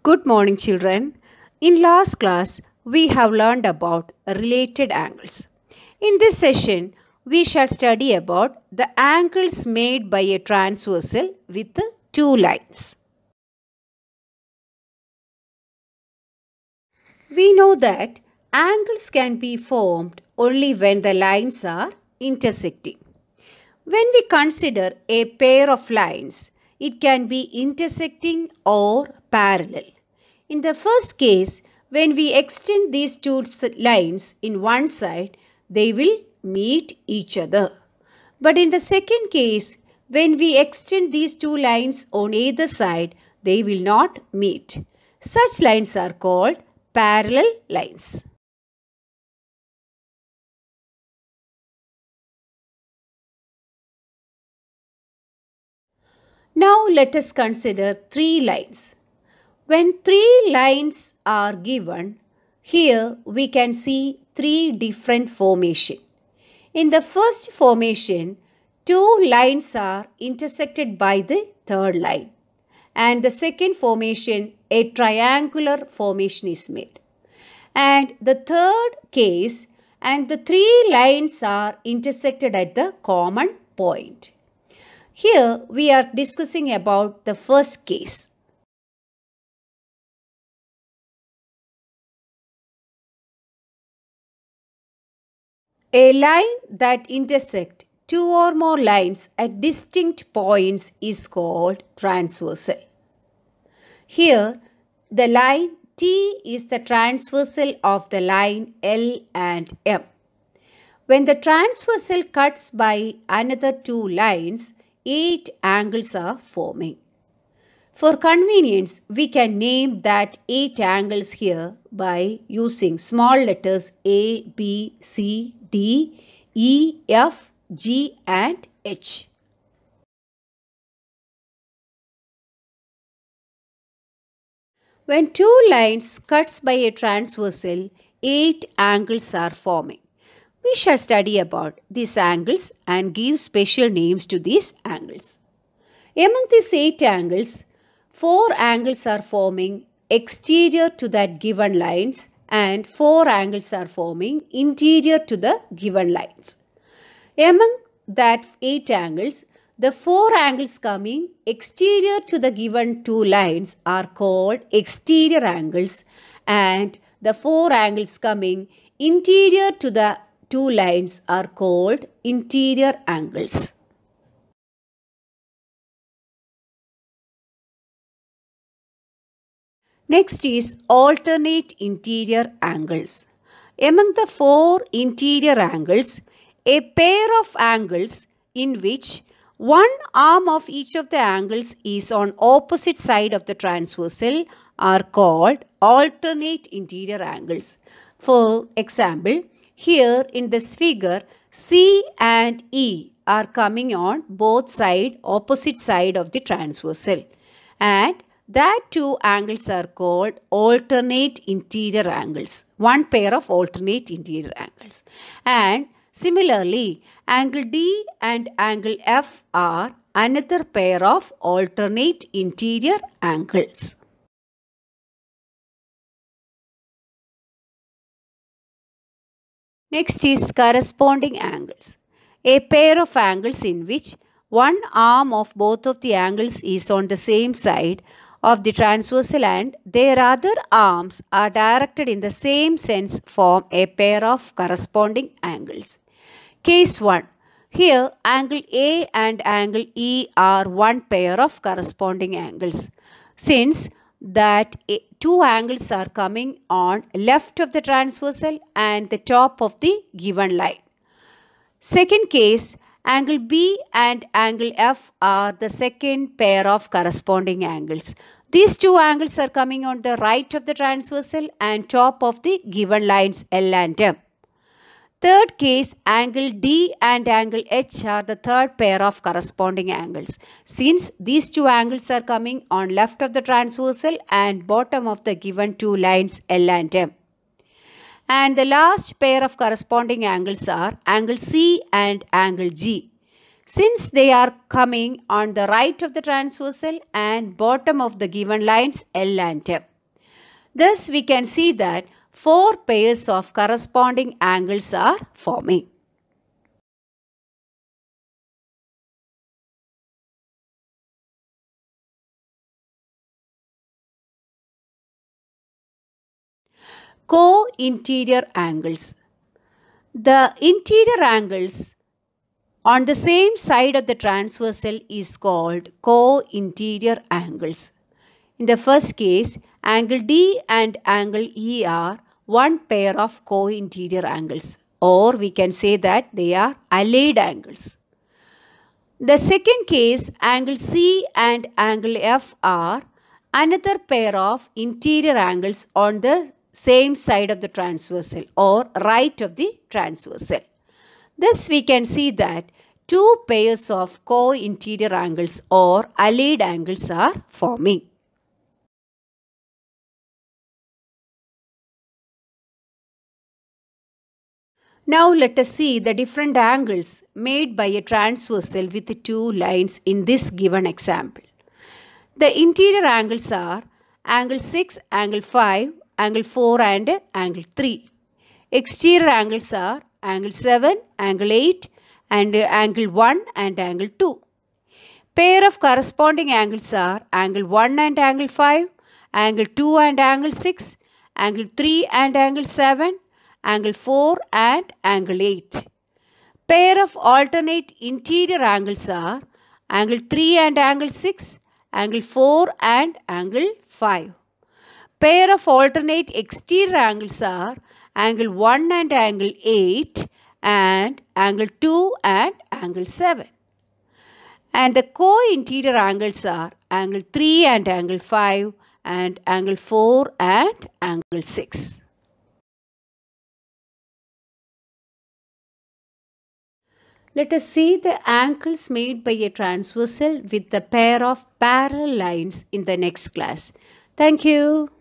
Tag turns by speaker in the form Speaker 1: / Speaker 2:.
Speaker 1: Good morning, children. In last class, we have learned about related angles. In this session, we shall study about the angles made by a transversal with two lines. We know that angles can be formed only when the lines are intersecting. When we consider a pair of lines, it can be intersecting or parallel. In the first case, when we extend these two lines in one side, they will meet each other. But in the second case, when we extend these two lines on either side, they will not meet. Such lines are called parallel lines. Now let us consider three lines. When three lines are given, here we can see three different formations. In the first formation, two lines are intersected by the third line. And the second formation, a triangular formation is made. And the third case, and the three lines are intersected at the common point. Here we are discussing about the first case. A line that intersects two or more lines at distinct points is called transversal. Here, the line T is the transversal of the line L and M. When the transversal cuts by another two lines, 8 angles are forming. For convenience, we can name that 8 angles here by using small letters A, B, C, D, E, F, G and H. When two lines cuts by a transversal, 8 angles are forming. We shall study about these angles and give special names to these angles. Among these 8 angles, 4 angles are forming exterior to that given lines and 4 angles are forming interior to the given lines. Among that 8 angles, the 4 angles coming exterior to the given two lines are called exterior angles and the 4 angles coming interior to the two lines are called interior angles. Next is alternate interior angles. Among the 4 interior angles, a pair of angles in which one arm of each of the angles is on opposite side of the transversal are called alternate interior angles. For example, here in this figure, C and E are coming on both sides, opposite side of the transversal, and that two angles are called alternate interior angles. One pair of alternate interior angles. And similarly, angle D and angle F are another pair of alternate interior angles. Next is corresponding angles. A pair of angles in which one arm of both of the angles is on the same side of the transversal and their other arms are directed in the same sense form a pair of corresponding angles. Case 1. Here angle A and angle E are one pair of corresponding angles. Since that two angles are coming on left of the transversal and the top of the given line. Second case, angle B and angle F are the second pair of corresponding angles. These two angles are coming on the right of the transversal and top of the given lines L and M. Third case, angle D and angle H are the third pair of corresponding angles. Since these two angles are coming on left of the transversal and bottom of the given two lines L and M. And the last pair of corresponding angles are angle C and angle G. Since they are coming on the right of the transversal and bottom of the given lines L and M. Thus, we can see that 4 pairs of corresponding angles are forming. Co-interior angles. The interior angles on the same side of the transversal is called co-interior angles. In the first case, angle D and angle E are one pair of co-interior angles, or we can say that they are allied angles. The second case, angle C and angle F are another pair of interior angles on the same side of the transversal or right of the transversal. Thus, we can see that 2 pairs of co-interior angles or allied angles are forming. Now let us see the different angles made by a transversal with 2 lines in this given example. The interior angles are angle 6, angle 5, angle 4 and angle 3. Exterior angles are angle 7, angle 8 and angle 1 and angle 2. Pair of corresponding angles are angle 1 and angle 5, angle 2 and angle 6, angle 3 and angle 7, angle 4 and angle 8. Pair of alternate interior angles are angle 3 and angle 6, angle 4 and angle 5. Pair of alternate exterior angles are angle 1 and angle 8 and angle 2 and angle 7. And the co-interior angles are angle 3 and angle 5 and angle 4 and angle 6. Let us see the angles made by a transversal with the pair of parallel lines in the next class. Thank you.